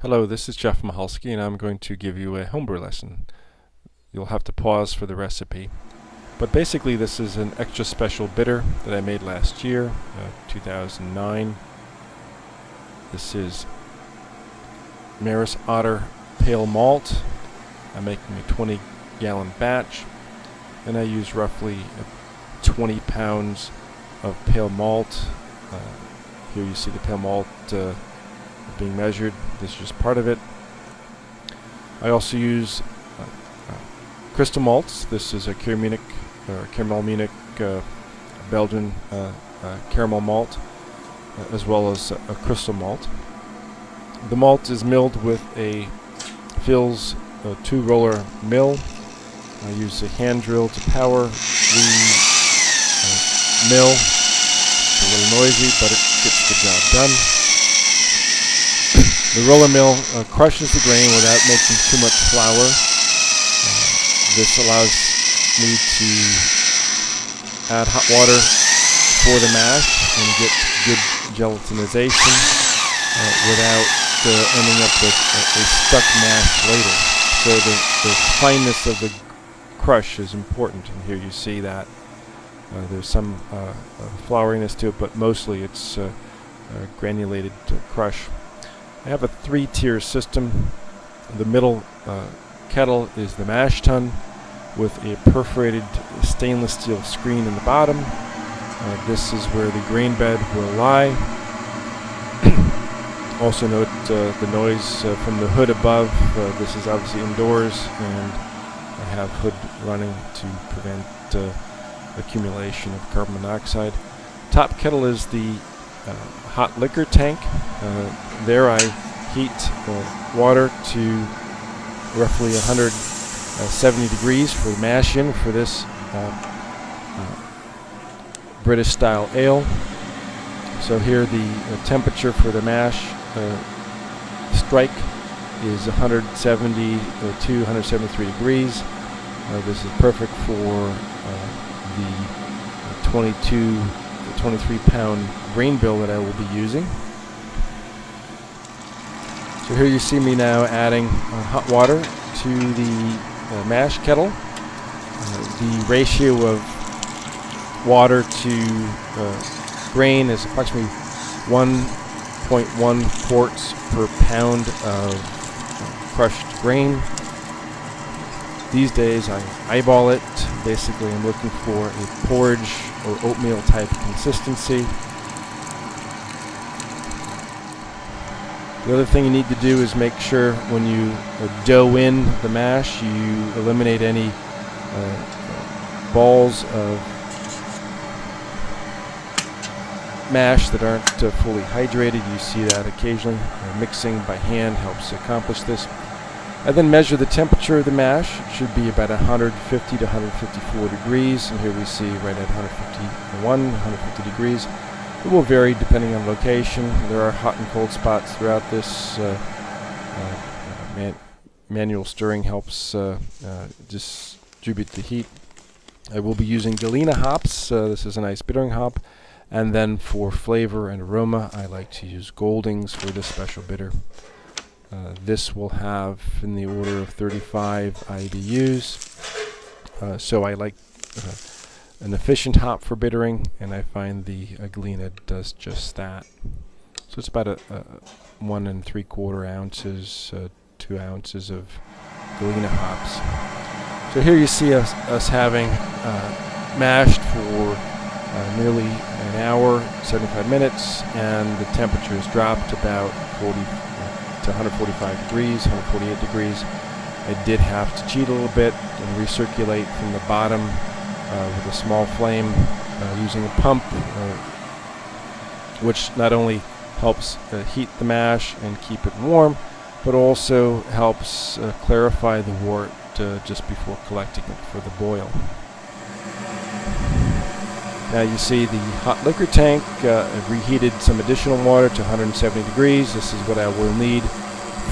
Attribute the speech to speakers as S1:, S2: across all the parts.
S1: Hello, this is Jeff Mahalski, and I'm going to give you a homebrew lesson. You'll have to pause for the recipe. But basically, this is an extra special bitter that I made last year, 2009. This is Maris Otter Pale Malt. I'm making a 20-gallon batch, and I use roughly 20 pounds of pale malt. Here you see the pale malt being measured. This is just part of it. I also use crystal malts. This is a Caramel Munich Belgian caramel malt, as well as a crystal malt. The malt is milled with a Phil's 2-roller mill. I use a hand drill to power the mill. It's a little noisy, but it gets the job done. The roller mill crushes the grain without making too much flour. This allows me to add hot water for the mash and get good gelatinization without ending up with a stuck mash later. So the fineness of the crush is important, and here you see that. There's some flouriness to it, but mostly it's granulated crush. I have a 3-tier system. The middle kettle is the mash tun with a perforated stainless steel screen in the bottom. This is where the grain bed will lie. Also note the noise from the hood above. This is obviously indoors, and I have hood running to prevent accumulation of carbon monoxide. Top kettle is the hot liquor tank. There I heat water to roughly 170 degrees for the mash in for this British style ale. So here the temperature for the mash strike is 170 to 173 degrees. This is perfect for the 23 pound grain bill that I will be using. So here you see me now adding hot water to the mash kettle. The ratio of water to grain is approximately 1.1 quarts per pound of crushed grain. These days I eyeball it. Basically I'm looking for a porridge or oatmeal type consistency. The other thing you need to do is make sure when you dough in the mash, you eliminate any balls of mash that aren't fully hydrated. You see that occasionally. Mixing by hand helps accomplish this. I then measure the temperature of the mash. It should be about 150 to 154 degrees, and here we see right at 151, 150 degrees. It will vary depending on location. There are hot and cold spots throughout this. Manual stirring helps distribute the heat. I will be using Galena hops. This is a nice bittering hop. And then for flavor and aroma, I like to use Goldings for this special bitter. This will have in the order of 35 IBUs. So I like an efficient hop for bittering, and I find the Galena does just that. So it's about 1 3/4 ounces, 2 ounces of Galena hops. So here you see us having mashed for nearly an hour, 75 minutes, and the temperature has dropped about 40 to 145 degrees, 148 degrees. I did have to cheat a little bit and recirculate from the bottom with a small flame using a pump, which not only helps heat the mash and keep it warm, but also helps clarify the wort just before collecting it for the boil. Now you see the hot liquor tank. I've reheated some additional water to 170 degrees. This is what I will need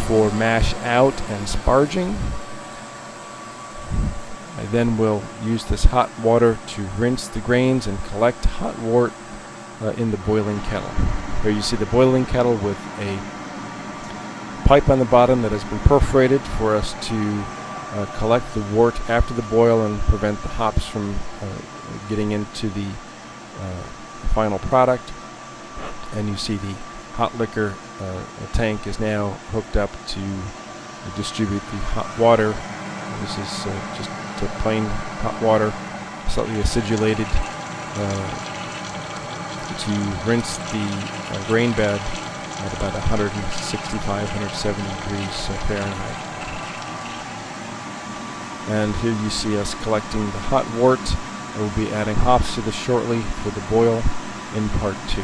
S1: for mash out and sparging. I then will use this hot water to rinse the grains and collect hot wort in the boiling kettle. Here you see the boiling kettle with a pipe on the bottom that has been perforated for us to collect the wort after the boil and prevent the hops from getting into the final product. And you see the hot liquor tank is now hooked up to distribute the hot water. This is just plain hot water, slightly acidulated, to rinse the grain bed at about 165, 170 degrees Fahrenheit. And here you see us collecting the hot wort. We'll be adding hops to this shortly for the boil in part 2.